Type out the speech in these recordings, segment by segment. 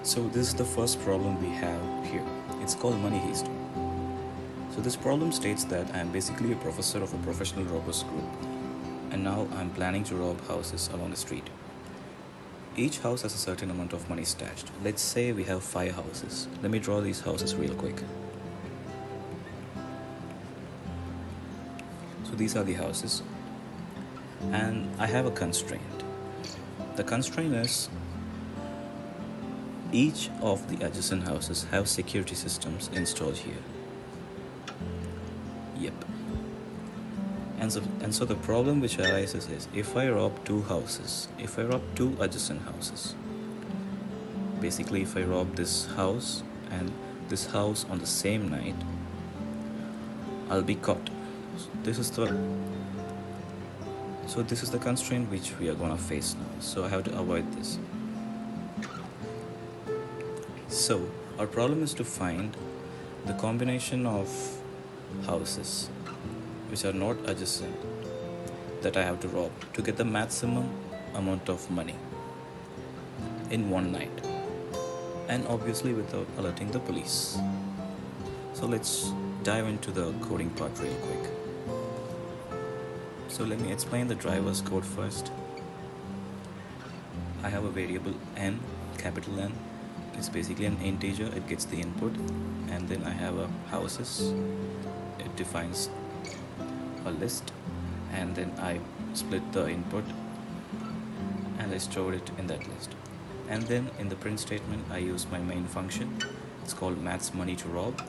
So this is the first problem we have here. It's called money heist. So this problem states that I am basically a professor of a professional robbers group, and now I'm planning to rob houses along a street. Each house has a certain amount of money stashed. Let's say we have 5 houses. Let me draw these houses real quick. So these are the houses, and I have a constraint. The constraint is each of the adjacent houses have security systems installed here. Yep. And so the problem which arises is if I rob 2 houses, if I rob 2 adjacent houses, basically if I rob this house and this house on the same night, I'll be caught. This is the constraint which we are gonna face now. So I have to avoid this. So our problem is to find the combination of houses which are not adjacent that I have to rob to get the maximum amount of money in one night, and obviously without alerting the police. So let's dive into the coding part real quick. So let me explain the driver's code first. I have a variable n, capital N. It's basically an integer. It gets the input, and then I have a houses. It defines a list, and then I split the input and I store it in that list. And then in the print statement I use my main function. It's called maths money to rob,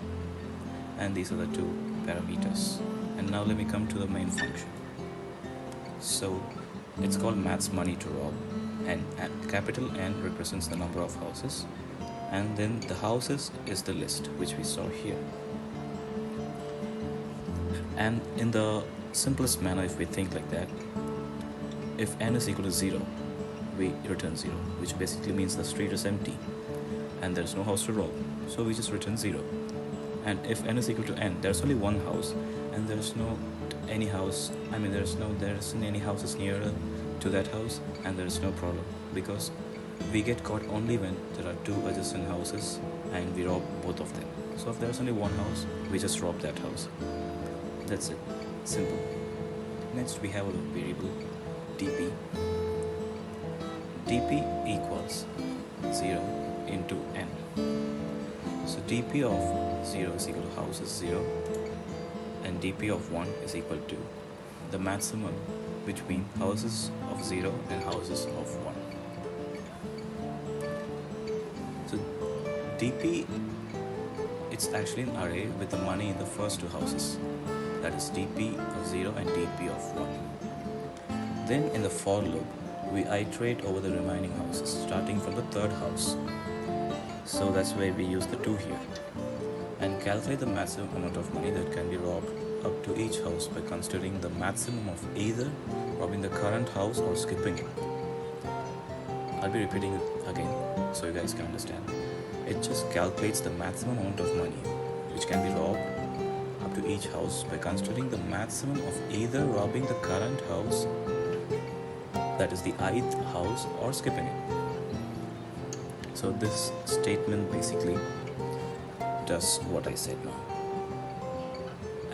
and these are the 2 parameters. And now let me come to the main function. So it's called maths money to rob, and capital N represents the number of houses, and then the houses is the list which we saw here. And in the simplest manner, if we think like that, if n is equal to 0, we return 0, which basically means the street is empty and there's no house to rob, so we just return 0. And if n is equal to n, there's only one house and there isn't any houses nearer to that house, and there is no problem because we get caught only when there are 2 adjacent houses and we rob both of them. So if there's only one house, we just rob that house. That's it. Simple. Next we have a variable dp. dp equals 0 into n. So dp of 0 is equal to house is 0, and dp of 1 is equal to the maximum between houses of 0 and houses of 1. So dp, it's actually an array with the money in the first 2 houses. That is dp of 0 and dp of 1. Then in the for loop, we iterate over the remaining houses starting from the 3rd house. So that's why we use the 2 here, and calculate the maximum amount of money that can be robbed up to each house by considering the maximum of either robbing the current house or skipping it. I'll be repeating it again so you guys can understand. It just calculates the maximum amount of money which can be robbed up to each house by considering the maximum of either robbing the current house, that is the ith house, or skipping it. So this statement basically does what I said now.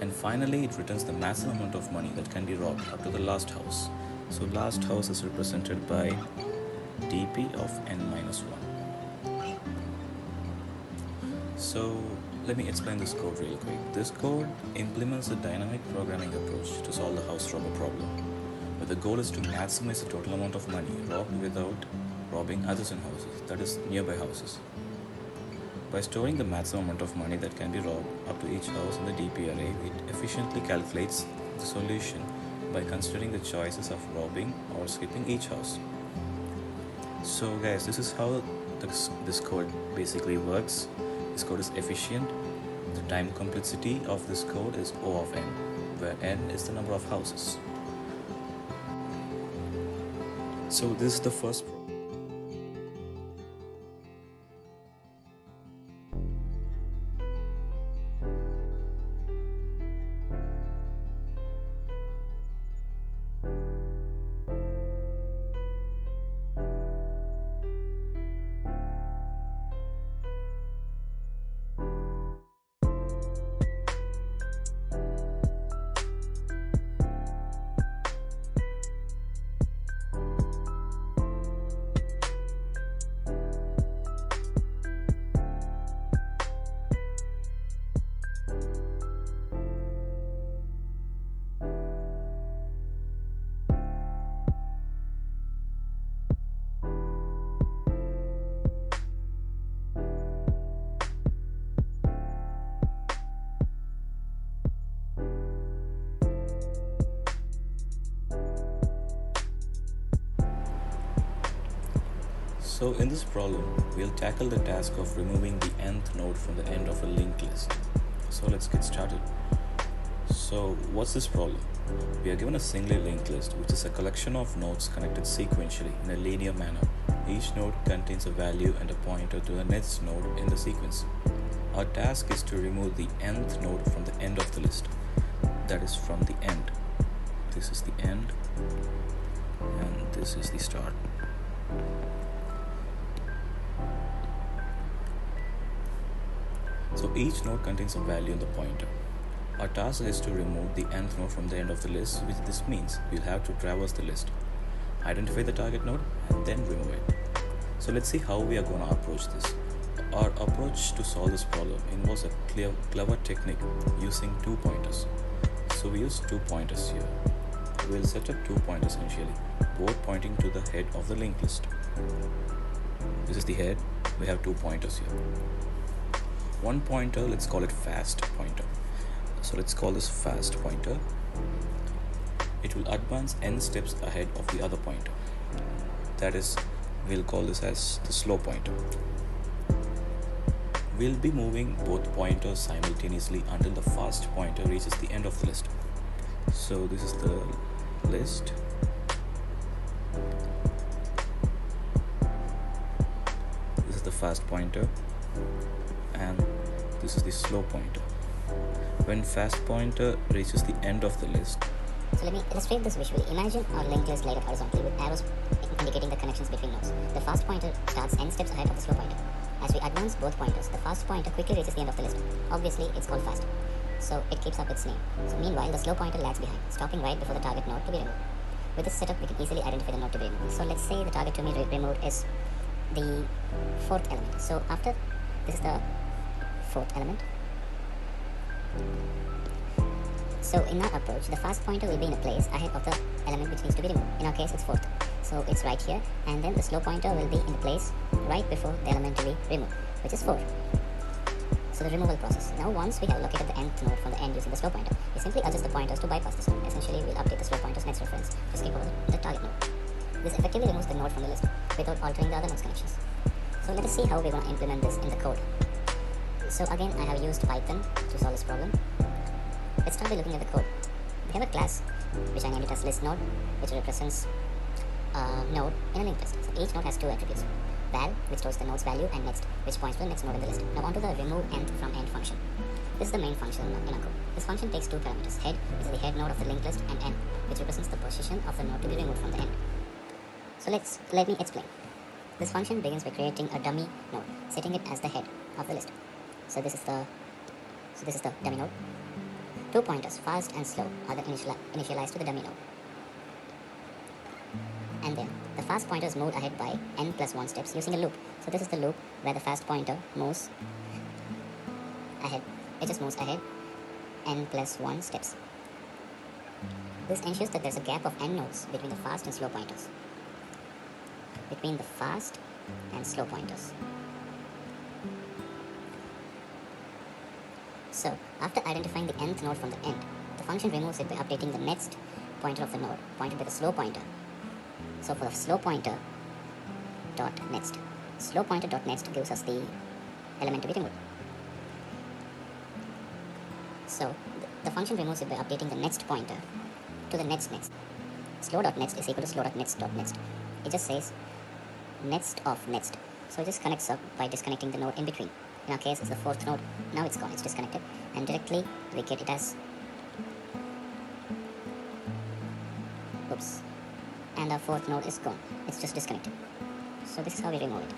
And finally it returns the maximum amount of money that can be robbed up to the last house. So last house is represented by dp of n minus 1. So let me explain this code real quick. This code implements a dynamic programming approach to solve the house robber problem, but the goal is to maximize the total amount of money robbed without robbing adjacent houses, that is nearby houses. By storing the maximum amount of money that can be robbed up to each house in the dp array, it efficiently calculates the solution by considering the choices of robbing or skipping each house. So guys, this is how this code basically works. This code is efficient. The time complexity of this code is O of n, where n is the number of houses. So this is the first problem. So in this problem, we'll tackle the task of removing the nth node from the end of a linked list. So let's get started. So what's this problem? We are given a singly linked list, which is a collection of nodes connected sequentially in a linear manner. Each node contains a value and a pointer to the next node in the sequence. Our task is to remove the nth node from the end of the list. That is from the end. This is the end and this is the start. So each node contains a value and the pointer. Our task is to remove the nth node from the end of the list, which this means we'll have to traverse the list, identify the target node, and then remove it. So let's see how we are going to approach this. Our approach to solve this problem involves a clever technique using 2 pointers. So we use 2 pointers here. We'll set up 2 pointers initially, both pointing to the head of the linked list. This is the head. We have 2 pointers here. One pointer, let's call it fast pointer. So let's call this fast pointer. It will advance n steps ahead of the other pointer. That is, we'll call this as the slow pointer. We'll be moving both pointers simultaneously until the fast pointer reaches the end of the list. So this is the list. This is the fast pointer and this is the slow pointer. When fast pointer reaches the end of the list. So let me illustrate this visually. Imagine our linked list laid out horizontally with arrows indicating the connections between nodes. The fast pointer starts n steps ahead of the slow pointer. As we advance both pointers, the fast pointer quickly reaches the end of the list. Obviously, it's called fast, so it keeps up its name. So meanwhile, the slow pointer lags behind, stopping right before the target node to be removed. With this setup, we can easily identify the node to be removed. So let's say the target to be removed is the 4th element. So after this is the 4th element. So in our approach, the fast pointer will be in a place ahead of the element which needs to be removed. In our case, it's 4th. So it's right here, and then the slow pointer will be in the place right before the element to be removed, which is 4. So the removal process. Now once we have located the nth node from the end using the slow pointer, we simply adjust the pointers to bypass this node. Essentially, we'll update the slow pointer's next reference to skip over the target node. This effectively removes the node from the list without altering the other node's connections. So let us see how we're going to implement this in the code. So again, I have used Python to solve this problem. Let's start by looking at the code. We have a class which I named it as list node, which represents a node in a linked list. So each node has 2 attributes. Val, which stores the node's value, and next, which points to the next node in the list. Now onto the remove nth from end function. This is the main function in our code. This function takes 2 parameters: head, which is the head node of the linked list, and n, which represents the position of the node to be removed from the end. So let me explain. This function begins by creating a dummy node, setting it as the head of the list. So this is the dummy node. 2 pointers, fast and slow, are the initialized to the dummy node. And then the fast pointer is moved ahead by n plus 1 steps using a loop. So this is the loop where the fast pointer moves ahead. It just moves ahead n plus 1 steps. This ensures that there's a gap of n nodes between the fast and slow pointers. Between the fast and slow pointers. So, after identifying the nth node from the end, the function removes it by updating the next pointer of the node, pointed by the slow pointer. So for the slow pointer dot next, slow pointer dot next gives us the element to be removed. So the function removes it by updating the next pointer to the next. Slow dot next is equal to slow dot next dot next. It just says next of next. So it just connects up by disconnecting the node in between. In our case, it's the 4th node. Now it's gone, it's disconnected. And directly we get it as... Oops. And our 4th node is gone. It's just disconnected. So this is how we remove it.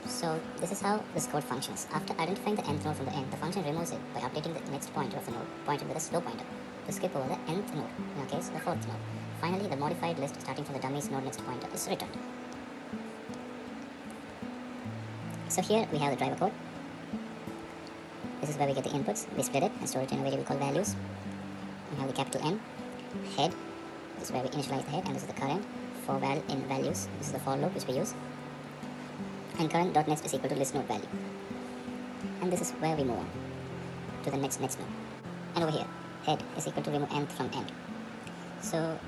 So this is how this code functions. After identifying the nth node from the end, the function removes it by updating the next pointer of the node, pointed with a slow pointer, to skip over the nth node. In our case, the 4th node. Finally, the modified list starting from the dummy's node next pointer is returned. So here we have the driver code. This is where we get the inputs. We split it and store it in a variable called values. We have the capital N, head. This is where we initialize the head, and this is the current for val in values. This is the for loop which we use. And current.next is equal to list node value. And this is where we move on to the next node. And over here, head is equal to remove nth from end. So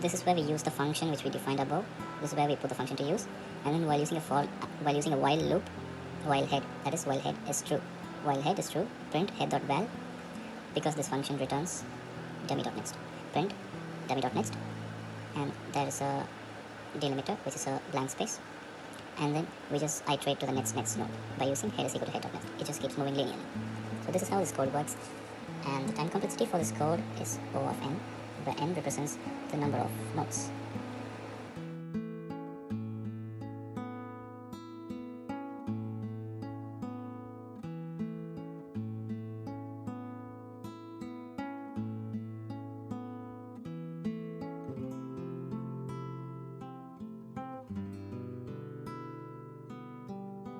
this is where we use the function which we defined above. This is where we put the function to use. And then while using a while loop, while head, that is while head is true. While head is true, print head.val, because this function returns dummy.next. Print dummy.next, and there is a delimiter which is a blank space, and then we just iterate to the next node by using head is equal to head.next. It just keeps moving linearly. So this is how this code works, and the time complexity for this code is O of n, where n represents the number of nodes.